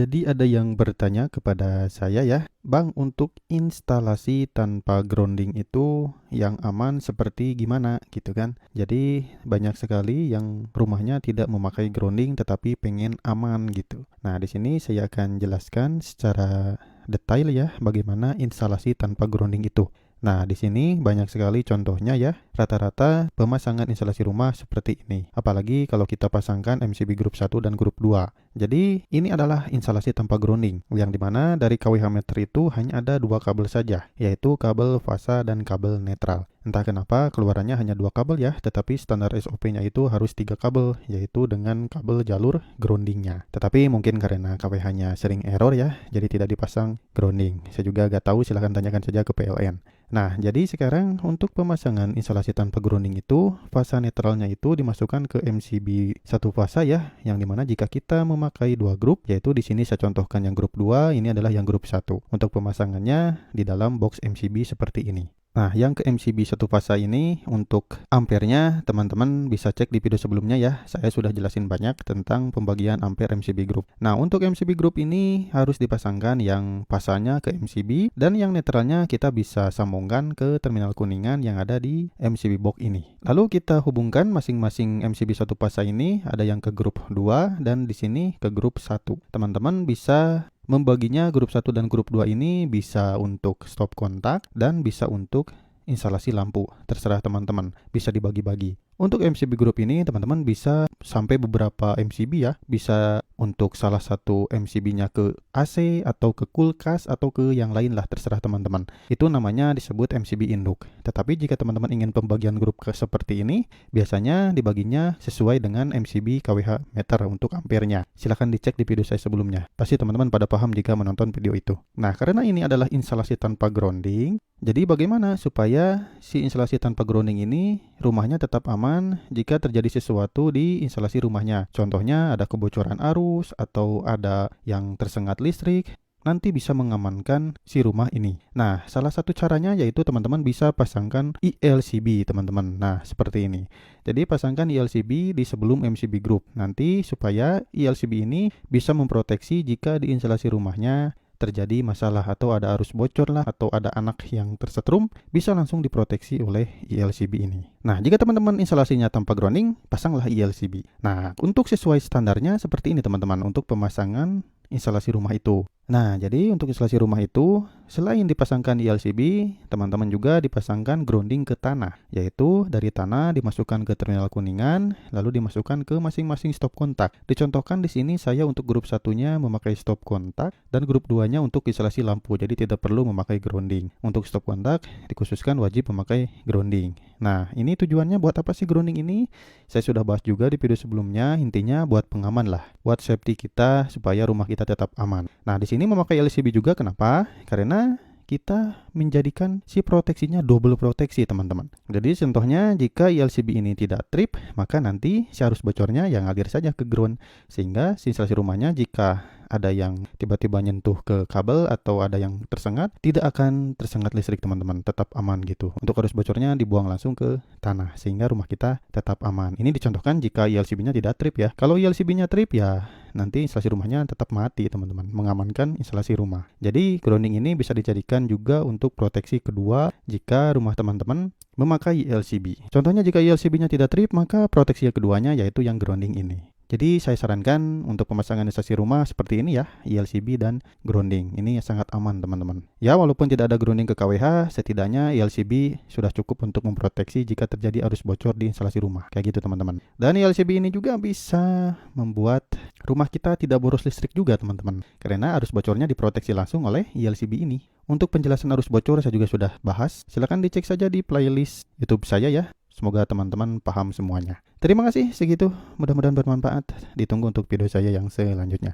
Jadi ada yang bertanya kepada saya ya, Bang, untuk instalasi tanpa grounding itu yang aman seperti gimana gitu kan. Jadi banyak sekali yang rumahnya tidak memakai grounding tetapi pengen aman gitu. Nah, di sini saya akan jelaskan secara detail ya bagaimana instalasi tanpa grounding itu. Nah, di sini banyak sekali contohnya ya. Rata-rata pemasangan instalasi rumah seperti ini. Apalagi kalau kita pasangkan MCB grup 1 dan grup 2. Jadi, ini adalah instalasi tanpa grounding, yang dimana dari kWh meter itu hanya ada dua kabel saja, yaitu kabel fasa dan kabel netral. Entah kenapa keluarannya hanya dua kabel ya, tetapi standar SOP-nya itu harus tiga kabel, yaitu dengan kabel jalur groundingnya. Tetapi mungkin karena kWh-nya sering error ya, jadi tidak dipasang grounding. Saya juga gak tahu, silahkan tanyakan saja ke PLN. Nah, jadi sekarang untuk pemasangan instalasi tanpa grounding itu, fasa netralnya itu dimasukkan ke MCB satu fasa ya, yang dimana jika kita memakai dua grup, yaitu di sini saya contohkan yang grup 2, ini adalah yang grup 1. Untuk pemasangannya di dalam box MCB seperti ini. Nah, yang ke MCB satu fasa ini untuk ampernya teman-teman bisa cek di video sebelumnya ya. Saya sudah jelasin banyak tentang pembagian ampere MCB group. Nah, untuk MCB group ini harus dipasangkan yang fasanya ke MCB dan yang netralnya kita bisa sambungkan ke terminal kuningan yang ada di MCB box ini. Lalu kita hubungkan masing-masing MCB satu fasa ini, ada yang ke grup 2 dan di sini ke grup 1. Teman-teman bisa membaginya grup 1 dan grup 2 ini bisa untuk stop kontak dan bisa untuk instalasi lampu. Terserah teman-teman, bisa dibagi-bagi. Untuk MCB group ini teman-teman bisa sampai beberapa MCB ya. Bisa untuk salah satu MCB-nya ke AC atau ke kulkas atau ke yang lain lah, terserah teman-teman. Itu namanya disebut MCB induk. Tetapi jika teman-teman ingin pembagian grup ke seperti ini, biasanya dibaginya sesuai dengan MCB kWh meter untuk ampernya. Silahkan dicek di video saya sebelumnya. Pasti teman-teman pada paham jika menonton video itu. Nah, karena ini adalah instalasi tanpa grounding, jadi bagaimana supaya si instalasi tanpa grounding ini rumahnya tetap aman jika terjadi sesuatu di instalasi rumahnya. Contohnya ada kebocoran arus atau ada yang tersengat listrik, nanti bisa mengamankan si rumah ini. Nah, salah satu caranya yaitu teman-teman bisa pasangkan ILCB teman-teman. Nah, seperti ini. Jadi pasangkan ILCB di sebelum MCB group. Nanti supaya ILCB ini bisa memproteksi jika di instalasi rumahnya terjadi masalah atau ada arus bocor lah atau ada anak yang tersetrum, bisa langsung diproteksi oleh ILCB ini. Nah, jika teman-teman instalasinya tanpa grounding, pasanglah ILCB. Nah, untuk sesuai standarnya seperti ini teman-teman untuk pemasangan instalasi rumah itu. Nah, jadi untuk instalasi rumah itu, selain dipasangkan ILCB, teman-teman juga dipasangkan grounding ke tanah, yaitu dari tanah dimasukkan ke terminal kuningan, lalu dimasukkan ke masing-masing stop kontak. Dicontohkan di sini saya untuk grup satunya memakai stop kontak dan grup 2-nya untuk instalasi lampu, jadi tidak perlu memakai grounding. Untuk stop kontak dikhususkan wajib memakai grounding. Nah, ini tujuannya buat apa sih grounding ini? Saya sudah bahas juga di video sebelumnya, intinya buat pengaman lah, buat safety kita supaya rumah kita tetap aman. Nah, di sini memakai LCB juga kenapa? Karena kita menjadikan si proteksinya double proteksi teman-teman. Jadi contohnya jika ILCB ini tidak trip, maka nanti si arus bocornya yang ngalir saja ke ground, sehingga si instalasi rumahnya jika ada yang tiba-tiba nyentuh ke kabel atau ada yang tersengat, tidak akan tersengat listrik teman-teman, tetap aman gitu. Untuk arus bocornya dibuang langsung ke tanah sehingga rumah kita tetap aman. Ini dicontohkan jika ILCB-nya tidak trip ya. Kalau ILCB-nya trip ya nanti instalasi rumahnya tetap mati teman-teman, mengamankan instalasi rumah. Jadi grounding ini bisa dijadikan juga untuk proteksi kedua jika rumah teman-teman memakai ILCB. Contohnya jika ILCB-nya tidak trip, maka proteksi keduanya yaitu yang grounding ini. Jadi saya sarankan untuk pemasangan instalasi rumah seperti ini ya, ILCB dan grounding. Ini sangat aman teman-teman. Ya, walaupun tidak ada grounding ke kWh, setidaknya ILCB sudah cukup untuk memproteksi jika terjadi arus bocor di instalasi rumah. Kayak gitu teman-teman. Dan ILCB ini juga bisa membuat rumah kita tidak boros listrik juga teman-teman. Karena arus bocornya diproteksi langsung oleh ILCB ini. Untuk penjelasan arus bocor saya juga sudah bahas. Silakan dicek saja di playlist YouTube saya ya. Semoga teman-teman paham semuanya. Terima kasih segitu. Mudah-mudahan bermanfaat. Ditunggu untuk video saya yang selanjutnya.